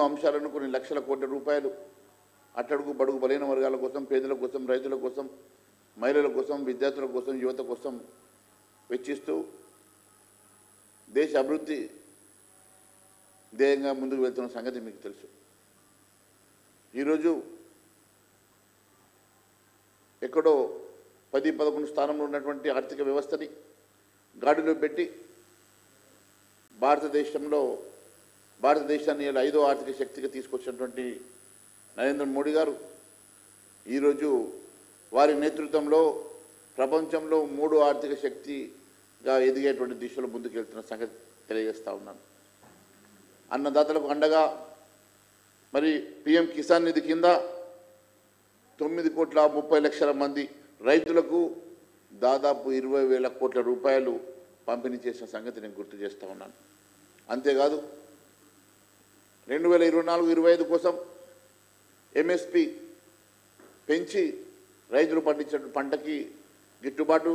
ఎన్నో అంశాలను కొన్ని లక్షల కోట్ల రూపాయలు అట్టడుగు బడుగు బలైన వర్గాల కోసం, పేదల కోసం, రైతుల కోసం, మహిళల కోసం, విద్యార్థుల కోసం, యువత కోసం వెచ్చిస్తూ దేశ అభివృద్ధి ధ్యేయంగా ముందుకు వెళ్తున్న సంగతి మీకు తెలుసు. ఈరోజు ఎక్కడో 10-11 స్థానంలో ఉన్నటువంటి ఆర్థిక వ్యవస్థని గాడిలో పెట్టి భారతదేశాన్ని 5వ ఆర్థిక శక్తిగా తీసుకొచ్చినటువంటి నరేంద్ర మోడీ గారు ఈరోజు వారి నేతృత్వంలో ప్రపంచంలో 3వ ఆర్థిక శక్తిగా ఎదిగేటువంటి దిశలో ముందుకెళ్తున్న సంగతి తెలియజేస్తూ ఉన్నాను. అన్నదాతలకు అండగా మరి పిఎం కిసాన్ నిధి కింద 9,30,00,000 మంది రైతులకు దాదాపు 20,000 కోట్ల రూపాయలు పంపిణీ చేసిన సంగతి నేను గుర్తు చేస్తూ ఉన్నాను. అంతేకాదు 2024-25 కోసం ఎంఎస్పి పెంచి రైతులు పండించిన పంటకి గిట్టుబాటు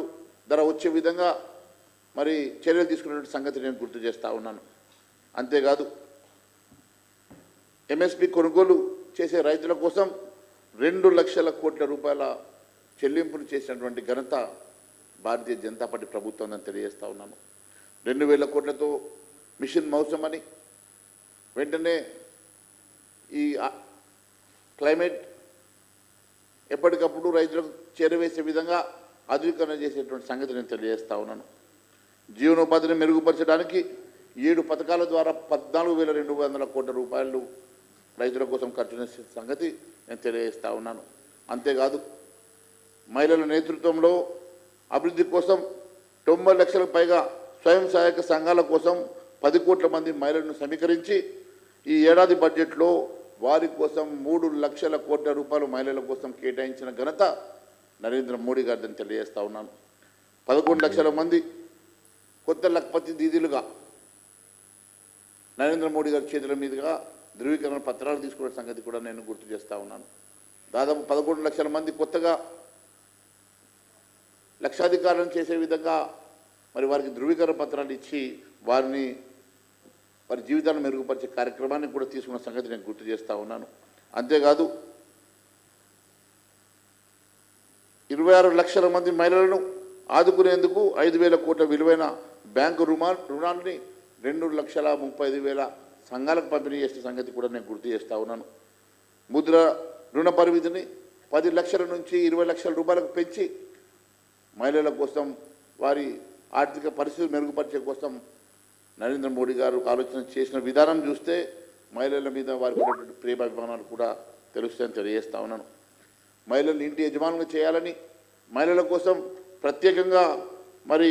ధర వచ్చే విధంగా మరి చర్యలు తీసుకున్నటువంటి సంగతి నేను గుర్తు చేస్తూ ఉన్నాను. అంతేకాదు ఎంఎస్పి కొనుగోలు చేసే రైతుల కోసం 2 లక్షల కోట్ల రూపాయల చెల్లింపులు చేసినటువంటి ఘనత భారతీయ జనతా పార్టీ ప్రభుత్వం అని తెలియజేస్తూ ఉన్నాను. 2,000 కోట్లతో మిషన్ మౌసం అని వెంటనే ఈ క్లైమేట్ ఎప్పటికప్పుడు రైతులకు చేరవేసే విధంగా ఆధునీకరణ చేసేటువంటి సంగతి నేను తెలియజేస్తూ ఉన్నాను. జీవనోపాధిని మెరుగుపరచడానికి 7 పథకాల ద్వారా 14,200 కోట్ల రూపాయలు రైతుల కోసం ఖర్చు చేసే సంగతి నేను తెలియజేస్తూ ఉన్నాను. అంతేకాదు మహిళల నేతృత్వంలో అభివృద్ధి కోసం 90 లక్షలకు పైగా స్వయం సహాయక సంఘాల కోసం 10 కోట్ల మంది మహిళలను సమీకరించి ఈ ఏడాది బడ్జెట్లో వారి కోసం 3 లక్షల కోట్ల రూపాయలు మహిళల కోసం కేటాయించిన ఘనత నరేంద్ర మోడీ గారిని తెలియజేస్తూ ఉన్నాను. 11 లక్షల మంది కొత్త లఖపతి దీదీలుగా నరేంద్ర మోడీ గారి చేతుల మీదుగా ధృవీకరణ పత్రాలు తీసుకునే సంగతి కూడా నేను గుర్తు చేస్తూ ఉన్నాను. దాదాపు 11 లక్షల మంది కొత్తగా లక్షాధికారులను చేసే విధంగా మరి వారికి ధృవీకరణ పత్రాలు ఇచ్చి వారి జీవితాన్ని మెరుగుపరిచే కార్యక్రమాన్ని కూడా తీసుకున్న సంగతి నేను గుర్తు చేస్తూ ఉన్నాను. అంతేకాదు 26 లక్షల మంది మహిళలను ఆదుకునేందుకు 5,000 కోట్ల విలువైన బ్యాంకు రుణాలని 2,35,000 సంఘాలకు పంపిణీ చేసిన సంగతి కూడా నేను గుర్తు చేస్తూ ఉన్నాను. ముద్ర రుణ పరిమితిని 10 లక్షల నుంచి 20 లక్షల రూపాయలకు పెంచి మహిళల కోసం వారి ఆర్థిక పరిస్థితి మెరుగుపరిచే కోసం నరేంద్ర మోడీ గారు ఆలోచన చేసిన విధానం చూస్తే మహిళల మీద వారికి ఉన్నటువంటి ప్రేమాభిమానాలు కూడా తెలుస్తాయని తెలియజేస్తూ ఉన్నాను. మహిళలు ఇంటి యజమానులు చేయాలని మహిళల కోసం ప్రత్యేకంగా మరి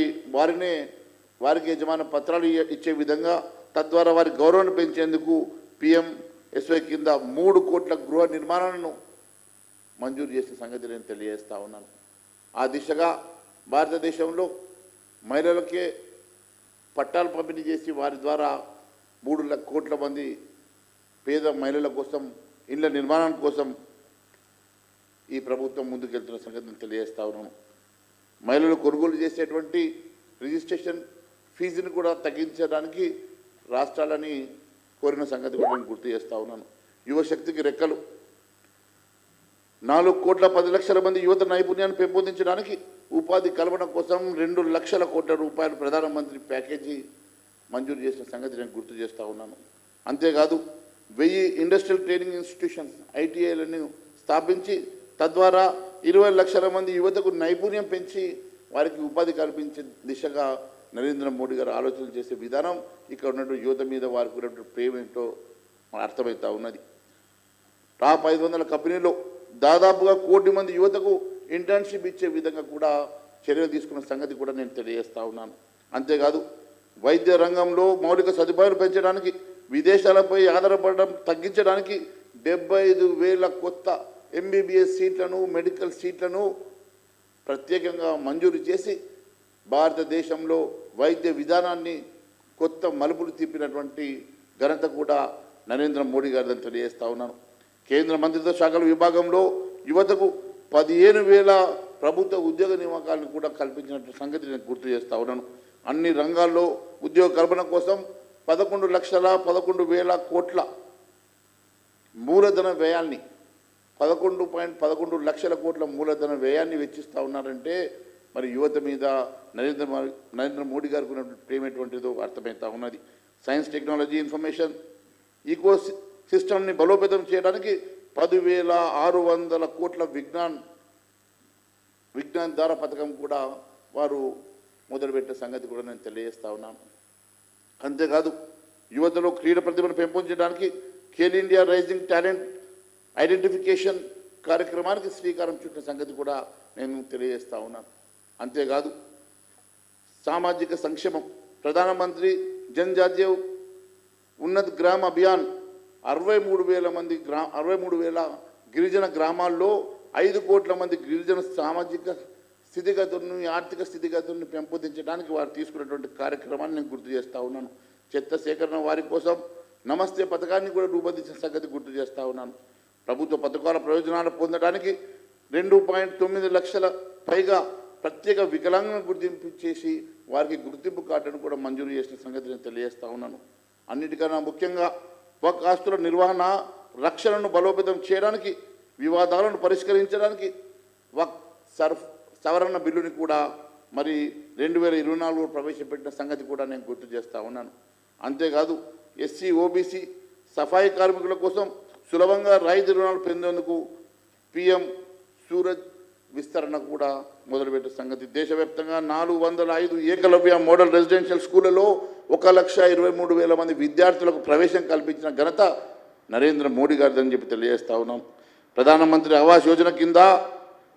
వారికి యజమాన పత్రాలు ఇచ్చే విధంగా తద్వారా వారి గౌరవాన్ని పెంచేందుకు PMSY కింద 3 కోట్ల గృహ నిర్మాణాలను మంజూరు చేసే సంగతి నేను తెలియజేస్తూ ఉన్నాను. ఆ దిశగా భారతదేశంలో మహిళలకే పట్టాలు పంపిణీ చేసి వారి ద్వారా 3 కోట్ల మంది పేద మహిళల కోసం ఇళ్ల నిర్మాణం కోసం ఈ ప్రభుత్వం ముందుకెళ్తున్న సంగతి నేను తెలియజేస్తూ ఉన్నాను. మహిళలు కొనుగోలు చేసేటువంటి రిజిస్ట్రేషన్ ఫీజుని కూడా తగ్గించడానికి రాష్ట్రాలని కోరిన సంగతి కూడా నేను గుర్తు చేస్తూ ఉన్నాను. యువశక్తికి రెక్కలు 4,10,00,000 మంది యువత నైపుణ్యాన్ని పెంపొందించడానికి ఉపాధి కల్పన కోసం 2 లక్షల కోట్ల రూపాయలు ప్రధానమంత్రి ప్యాకేజీ మంజూరు చేసిన సంగతి నేను గుర్తు చేస్తూ ఉన్నాను. అంతేకాదు 1000 ఇండస్ట్రియల్ ట్రైనింగ్ ఇన్స్టిట్యూషన్స్ ITIలను స్థాపించి తద్వారా 20 లక్షల మంది యువతకు నైపుణ్యం పెంచి వారికి ఉపాధి కల్పించే దిశగా నరేంద్ర మోడీ గారు ఆలోచన చేసే విధానం ఇక్కడ ఉన్నటువంటి యువత మీద వారికి ఉన్నటువంటి ప్రేమ ఏంటో అర్థమవుతూ ఉన్నది. టాప్ 500 కంపెనీలో దాదాపుగా 1 కోటి మంది యువతకు ఇంటర్న్షిప్ ఇచ్చే విధంగా కూడా చర్యలు తీసుకున్న సంగతి కూడా నేను తెలియజేస్తూ ఉన్నాను. అంతేకాదు వైద్య రంగంలో మౌలిక సదుపాయాలు పెంచడానికి విదేశాలపై ఆధారపడడం తగ్గించడానికి 75,000 కొత్త MBBS సీట్లను మెడికల్ సీట్లను ప్రత్యేకంగా మంజూరు చేసి భారతదేశంలో వైద్య విధానాన్ని కొత్త మలుపులు తిప్పినటువంటి ఘనత కూడా నరేంద్ర మోడీ గారిని తెలియజేస్తూ ఉన్నాను. కేంద్ర మంత్రిత్వ శాఖల విభాగంలో యువతకు 15,000 ప్రభుత్వ ఉద్యోగ నియామకాలను కూడా కల్పించిన సంగతి నేను గుర్తు చేస్తూ ఉన్నాను. అన్ని రంగాల్లో ఉద్యోగ కల్పన కోసం 11,11,000 కోట్ల మూలధన వ్యయాన్ని 11.11 లక్షల కోట్ల మూలధన వ్యయాన్ని వెచ్చిస్తూ ఉన్నారంటే మరి యువత మీద నరేంద్ర మోడీ గారికి ఉన్నటువంటి ప్రేమ ఎటువంటిదో అర్థమవుతా ఉన్నది. సైన్స్, టెక్నాలజీ, ఇన్ఫర్మేషన్ ఈకో సిస్టమ్ని బలోపేతం చేయడానికి 10,600 కోట్ల విజ్ఞాన్ ధార పథకం కూడా వారు మొదలుపెట్టే సంగతి కూడా నేను తెలియజేస్తా ఉన్నాను. అంతేకాదు యువతలో క్రీడ ప్రతిభను పెంపొందించడానికి Khel India rising talent identification కార్యక్రమానికి శ్రీకారం చుట్టిన సంగతి కూడా నేను తెలియజేస్తా ఉన్నాను. అంతేకాదు సామాజిక సంక్షేమం, ప్రధానమంత్రి జనజాతీయ ఉన్నత్ గ్రామ అభియాన్ 63,000 గిరిజన గ్రామాల్లో 5 కోట్ల మంది గిరిజన సామాజిక స్థితిగతులను, ఆర్థిక స్థితిగతులను పెంపొందించడానికి వారు తీసుకున్నటువంటి కార్యక్రమాన్ని నేను గుర్తు చేస్తూ ఉన్నాను. చెత్త సేకరణ వారి కోసం నమస్తే పథకాన్ని కూడా రూపొందించిన సంగతి గుర్తు చేస్తూ ఉన్నాను. ప్రభుత్వ పథకాల ప్రయోజనాలు పొందడానికి 2.9 లక్షల పైగా ప్రత్యేక వికలాంగులను గుర్తింపు చేసి వారికి గుర్తింపు కార్డును కూడా మంజూరు చేసిన సంగతి నేను తెలియజేస్తూ ఉన్నాను. అన్నిటికన్నా ముఖ్యంగా వక్ ఆస్తుల నిర్వహణ, రక్షణను బలోపేతం చేయడానికి, వివాదాలను పరిష్కరించడానికి వక్ సవరణ బిల్లుని కూడా మరి 2024 ప్రవేశపెట్టిన సంగతి కూడా నేను గుర్తు చేస్తూ ఉన్నాను. అంతేకాదు ఎస్సీ, ఓబీసీ, సఫాయి కార్మికుల కోసం సులభంగా రాయితీ రుణాలు పొందేందుకు PM సూరజ్ విస్తరణ కూడా మొదలుపెట్టిన సంగతి. దేశవ్యాప్తంగా 405 ఏకలవ్య మోడల్ రెసిడెన్షియల్ స్కూళ్లలో 1,23,000 మంది విద్యార్థులకు ప్రవేశం కల్పించిన ఘనత నరేంద్ర మోడీ గారిదని చెప్పి తెలియజేస్తా ఉన్నాం. ప్రధానమంత్రి ఆవాస్ యోజన కింద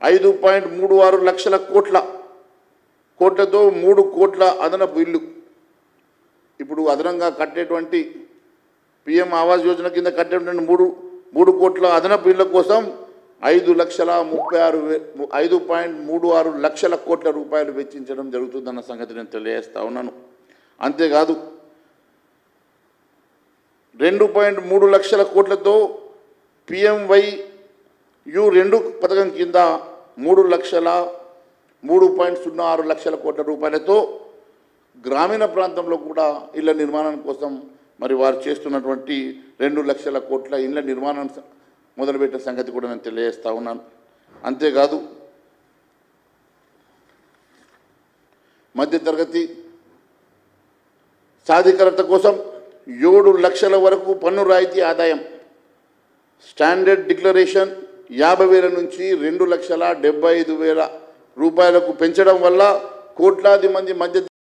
5.36 లక్షల కోట్లతో 3 కోట్ల అదనపు ఇల్లు ఇప్పుడు అదనంగా కట్టేటువంటి PM ఆవాస్ యోజన కింద కట్టేటువంటి 3 కోట్ల అదనపు ఇళ్ల కోసం 5.36 లక్షల కోట్ల రూపాయలు వెచ్చించడం జరుగుతుందన్న సంగతి నేను తెలియజేస్తా ఉన్నాను. అంతేకాదు 2.3 లక్షల కోట్లతో PMYU2 పథకం కింద 3.06 లక్షల కోట్ల రూపాయలతో గ్రామీణ ప్రాంతంలో కూడా ఇళ్ల నిర్మాణం కోసం మరి వారు చేస్తున్నటువంటి 2 లక్షల కోట్ల ఇళ్ల నిర్మాణం మొదలుపెట్టిన సంగతి కూడా నేను తెలియజేస్తా ఉన్నాను. అంతేకాదు మధ్యతరగతి సాధికారత కోసం 7 లక్షల వరకు పన్ను రాయితీ ఆదాయం, స్టాండర్డ్ డిక్లరేషన్ 50,000 నుంచి 2,75,000 రూపాయలకు పెంచడం వల్ల కోట్లాది మంది మధ్య